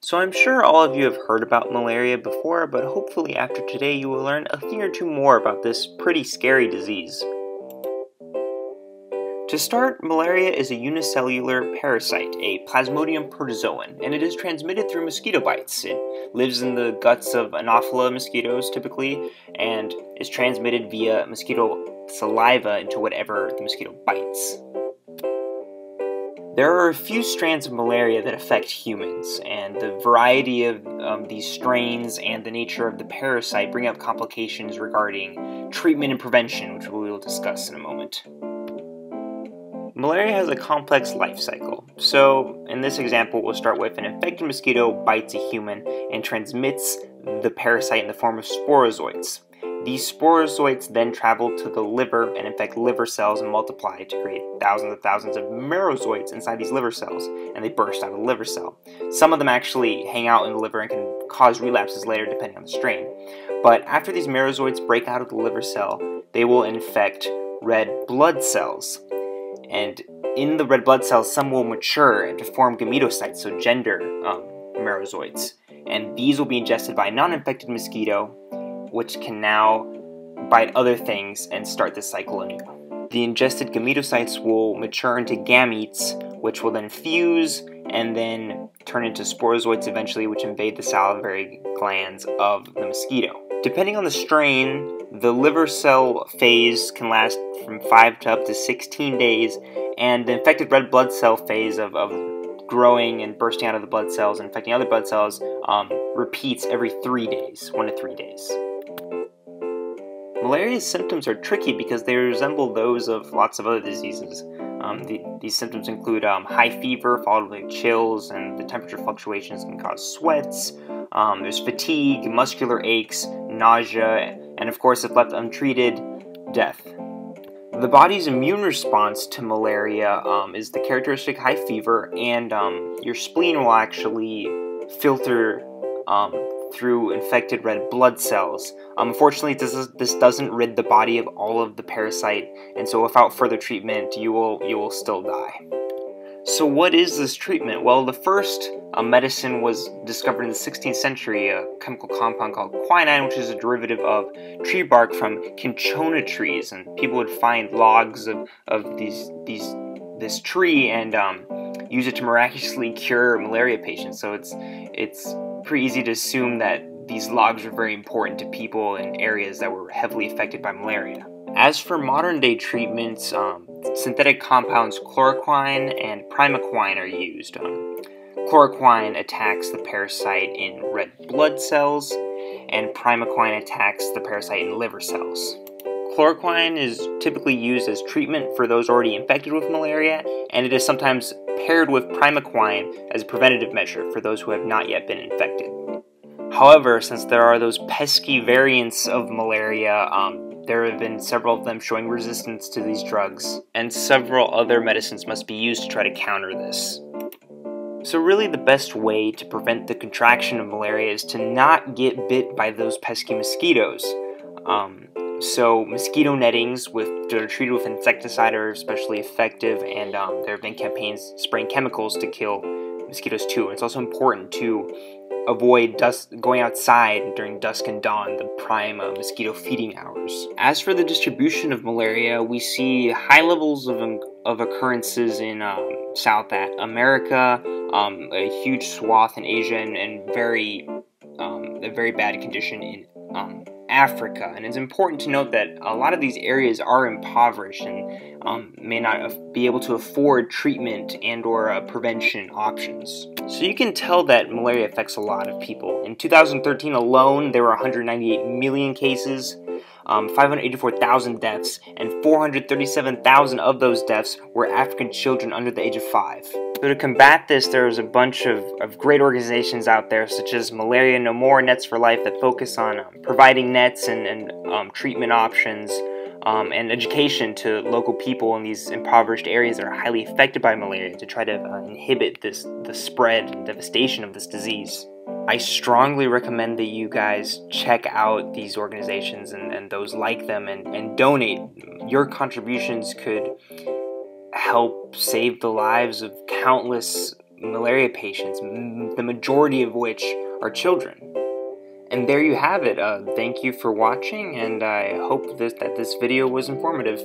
So I'm sure all of you have heard about malaria before, but hopefully after today you will learn a thing or two more about this pretty scary disease. To start, malaria is a unicellular parasite, a Plasmodium protozoan, and it is transmitted through mosquito bites. It lives in the guts of Anopheles mosquitoes typically, and is transmitted via mosquito saliva into whatever the mosquito bites. There are a few strands of malaria that affect humans, and the variety of these strains and the nature of the parasite bring up complications regarding treatment and prevention, which we will discuss in a moment. Malaria has a complex life cycle. So, in this example, we'll start with an infected mosquito bites a human and transmits the parasite in the form of sporozoites. These sporozoites then travel to the liver and infect liver cells and multiply to create thousands of merozoites inside these liver cells, and they burst out of the liver cell. Some of them actually hang out in the liver and can cause relapses later depending on the strain. But after these merozoites break out of the liver cell, they will infect red blood cells. And in the red blood cells, some will mature to form gametocytes, so gender merozoites. And these will be ingested by a non-infected mosquito, which can now bite other things and start this cycle anew. The ingested gametocytes will mature into gametes, which will then fuse and then turn into sporozoites eventually, which invade the salivary glands of the mosquito. Depending on the strain, the liver cell phase can last from 5 to up to 16 days, and the infected red blood cell phase of growing and bursting out of the blood cells and infecting other blood cells repeats every 3 days, 1 to 3 days. Malaria's symptoms are tricky because they resemble those of lots of other diseases. These symptoms include high fever followed by chills, and the temperature fluctuations can cause sweats. There's fatigue, muscular aches, nausea, and of course, if left untreated, death. The body's immune response to malaria is the characteristic high fever, and your spleen will actually filter through infected red blood cells. Unfortunately, this doesn't rid the body of all of the parasite, and so without further treatment, you will still die. So what is this treatment? Well, the first medicine was discovered in the 16th century, a chemical compound called quinine, which is a derivative of tree bark from cinchona trees, and people would find logs of this tree and use it to miraculously cure malaria patients. So it's pretty easy to assume that these logs were very important to people in areas that were heavily affected by malaria. As for modern day treatments, synthetic compounds chloroquine and primaquine are used. Chloroquine attacks the parasite in red blood cells, and primaquine attacks the parasite in liver cells. Chloroquine is typically used as treatment for those already infected with malaria, and it is sometimes paired with primaquine as a preventative measure for those who have not yet been infected. However, since there are those pesky variants of malaria, there have been several of them showing resistance to these drugs, and several other medicines must be used to try to counter this. So really the best way to prevent the contraction of malaria is to not get bit by those pesky mosquitoes. So mosquito nettings that are treated with insecticide are especially effective, and there have been campaigns spraying chemicals to kill mosquitoes too. And it's also important to avoid going outside during dusk and dawn, the prime mosquito feeding hours. As for the distribution of malaria, we see high levels of occurrences in South America, a huge swath in Asia, and a very bad condition in Africa. And it's important to note that a lot of these areas are impoverished and may not be able to afford treatment and or prevention options. So you can tell that malaria affects a lot of people. In 2013 alone, there were 198 million cases, 584,000 deaths, and 437,000 of those deaths were African children under the age of 5. So to combat this, there's a bunch of great organizations out there, such as Malaria No More, Nets for Life, that focus on providing nets and treatment options and education to local people in these impoverished areas that are highly affected by malaria to try to inhibit the spread and devastation of this disease. I strongly recommend that you guys check out these organizations and those like them and donate. Your contributions could help save the lives of countless malaria patients, the majority of which are children. And there you have it. Thank you for watching, and I hope that this video was informative.